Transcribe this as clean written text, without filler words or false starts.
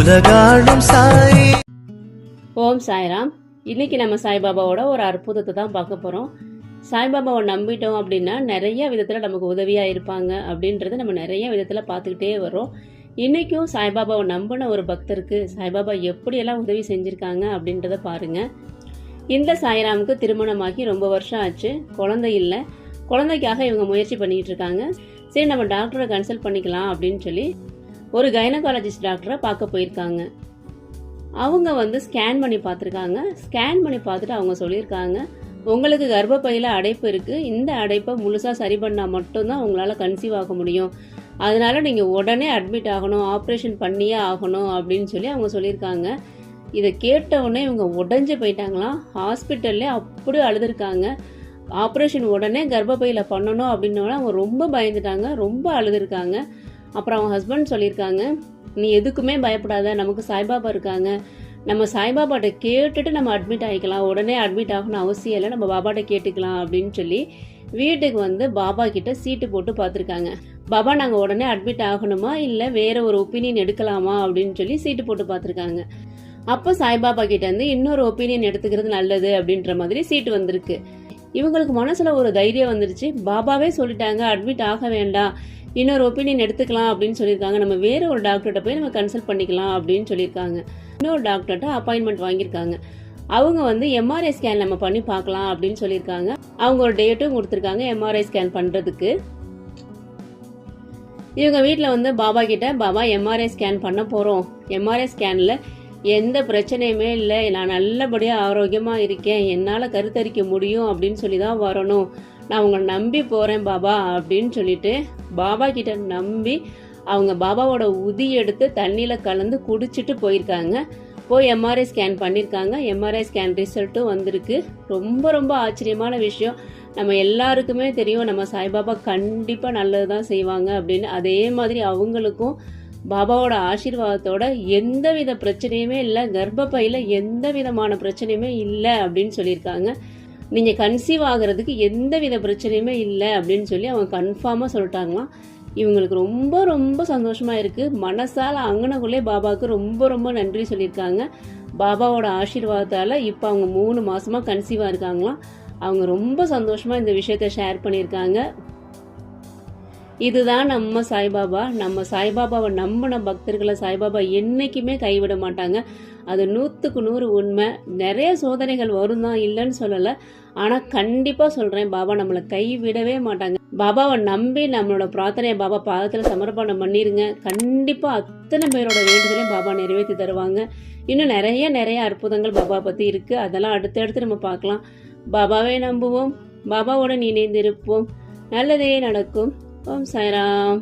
உலகாளும் சாய். ஓம் சாய்ராம். இன்னைக்கு நம்ம சாய்பாபாவோட ஒரு அற்புதத்தை தான் பார்க்க போகிறோம். சாய்பாபாவை நம்பிட்டோம் அப்படின்னா நிறைய விதத்தில் நமக்கு உதவியாக இருப்பாங்க அப்படின்றத நம்ம நிறைய விதத்தில் பார்த்துக்கிட்டே வரோம். இன்றைக்கும் சாய்பாபாவை நம்பின ஒரு பக்தருக்கு சாய்பாபா எப்படியெல்லாம் உதவி செஞ்சுருக்காங்க அப்படின்றத பாருங்கள். இந்த சாய்ராமுக்கு திருமணமாகி ரொம்ப வருஷம் ஆச்சு, குழந்தை இல்லை. குழந்தைக்காக இவங்க முயற்சி பண்ணிகிட்டு இருக்காங்க. சரி, நம்ம டாக்டரை கன்சல்ட் பண்ணிக்கலாம் அப்படின்னு சொல்லி ஒரு கைனகாலஜிஸ்ட் டாக்டரை பார்க்க போயிருக்காங்க. அவங்க ஸ்கேன் பண்ணி பார்த்துருக்காங்க. ஸ்கேன் பண்ணி பார்த்துட்டு அவங்க சொல்லியிருக்காங்க, உங்களுக்கு கர்ப்பப்பையில் அடைப்பு இருக்குது, இந்த அடைப்பை முழுசாக சரி பண்ணால் மட்டும்தான் உங்களால் கன்சீவ் ஆக முடியும், அதனால நீங்கள் உடனே அட்மிட் ஆகணும், ஆப்ரேஷன் பண்ணியே ஆகணும் அப்படின்னு சொல்லி அவங்க சொல்லியிருக்காங்க. இதை கேட்டவுடனே இவங்க உடஞ்சி போயிட்டாங்களாம். ஹாஸ்பிட்டல்லே அப்படி அழுதுருக்காங்க. ஆப்ரேஷன் உடனே கர்ப்பப்பையில் பண்ணணும் அப்படின்னோட அவங்க ரொம்ப பயந்துட்டாங்க, ரொம்ப அழுதுருக்காங்க. அப்புறம் அவங்க ஹஸ்பண்ட் சொல்லியிருக்காங்க, நீ எதுக்குமே பயப்படாத, நமக்கு சாய்பாபா இருக்காங்க, நம்ம சாய்பாபாட்ட கேட்டுட்டு நம்ம அட்மிட் ஆகிக்கலாம், உடனே அட்மிட் ஆகணும் அவசியம் இல்லை, நம்ம பாபாட்ட கேட்டுக்கலாம் அப்படின்னு சொல்லி வீட்டுக்கு பாபா கிட்ட சீட்டு போட்டு பார்த்துருக்காங்க. பாபா நாங்கள் உடனே அட்மிட் ஆகணுமா இல்லை வேற ஒரு ஒப்பீனியன் எடுக்கலாமா அப்படின்னு சொல்லி சீட்டு போட்டு பார்த்துருக்காங்க. அப்போ சாய்பாபா கிட்ட இன்னொரு ஒப்பீனியன் எடுத்துக்கிறது நல்லது அப்படின்ற மாதிரி சீட்டு வந்திருக்கு. இவங்களுக்கு மனசுல ஒரு தைரியம் வந்துருச்சு. பாபாவே சொல்லிட்டாங்க அட்மிட் ஆக வேண்டாம், இன்னொரு ஒப்பீனியன் எடுத்துக்கலாம் அப்படின்னு சொல்லியிருக்காங்க, நம்ம வேற ஒரு டாக்டர்கிட்ட போய் நம்ம கன்சல்ட் பண்ணிக்கலாம் அப்படின்னு சொல்லியிருக்காங்க. இன்னொரு டாக்டர்கிட்ட அப்பாயின்மெண்ட் வாங்கியிருக்காங்க. அவங்க எம்ஆர்ஐ ஸ்கேன் நம்ம பண்ணி பார்க்கலாம் அப்படின்னு சொல்லியிருக்காங்க. அவங்க ஒரு டேட்டும் கொடுத்துருக்காங்க எம்ஆர்ஐ ஸ்கேன் பண்ணுறதுக்கு. இவங்க வீட்டில் பாபா கிட்ட, பாபா எம்ஆர்ஐ ஸ்கேன் பண்ண போகிறோம், எம்ஆர்ஐ ஸ்கேனில் எந்த பிரச்சனையுமே இல்லை, நான் நல்லபடியாக ஆரோக்கியமாக இருக்கேன், என்னால் கருத்தரிக்க முடியும் அப்படின்னு சொல்லி தான் வரணும், நான் உங்களை நம்பி போகிறேன் பாபா அப்படின்னு சொல்லிட்டு பாபா கிட்ட நம்பி அவங்க பாபாவோட உதி எடுத்து தண்ணியில் கலந்து குடிச்சிட்டு போயிருக்காங்க. போய் எம்ஆர்ஐ ஸ்கேன் பண்ணியிருக்காங்க. எம்ஆர்ஐ ஸ்கேன் ரிசல்ட்டும் வந்திருக்கு. ரொம்ப ரொம்ப ஆச்சரியமான விஷயம். நம்ம எல்லாருக்குமே தெரியும் நம்ம சாய்பாபா கண்டிப்பாக நல்லது தான் செய்வாங்க அப்படின்னு. அதே மாதிரி அவங்களுக்கும் பாபாவோட ஆசீர்வாதத்தோட எந்த வித பிரச்சனையுமே இல்லை, கர்ப்பப்பையில் எந்த விதமான பிரச்சனையுமே இல்லை அப்படின்னு சொல்லியிருக்காங்க. நீங்கள் கன்சீவ் ஆகிறதுக்கு எந்த வித பிரச்சனையுமே இல்லை அப்படின்னு சொல்லி அவங்க கன்ஃபார்மாக சொல்லிட்டாங்களாம். இவங்களுக்கு ரொம்ப ரொம்ப சந்தோஷமாக இருக்குது. மனசால் அங்கனக்குள்ளே பாபாவுக்கு ரொம்ப ரொம்ப நன்றி சொல்லியிருக்காங்க. பாபாவோட ஆசீர்வாதத்தால் இப்போ அவங்க 3 மாதமாக கன்சீவாக இருக்காங்களாம். அவங்க ரொம்ப சந்தோஷமாக இந்த விஷயத்த ஷேர் பண்ணியிருக்காங்க. இதுதான் நம்ம சாய்பாபா. நம்ம சாய்பாபாவை நம்பின பக்தர்களை சாய்பாபா என்னைக்குமே கைவிட மாட்டாங்க. அது 100க்கு 100 உண்மை. நிறைய சோதனைகள் வரும் தான், இல்லைன்னு சொல்லலை, ஆனால் கண்டிப்பாக சொல்கிறேன், பாபா நம்மளை கைவிடவே மாட்டாங்க. பாபாவை நம்பி நம்மளோட பிரார்த்தனையை பாபா பாதத்தில் சமர்ப்பணம் பண்ணிருங்க. கண்டிப்பாக அத்தனை பேரோட வேண்டுதலையும் பாபா நிறைவேற்றி தருவாங்க. இன்னும் நிறைய நிறைய அற்புதங்கள் பாபா பற்றி இருக்குது. அதெல்லாம் அடுத்தடுத்து நம்ம பார்க்கலாம். பாபாவை நம்புவோம், பாபாவோட இணைந்திருப்போம், நல்லதே நடக்கும். ஓம் சாய்ராம்.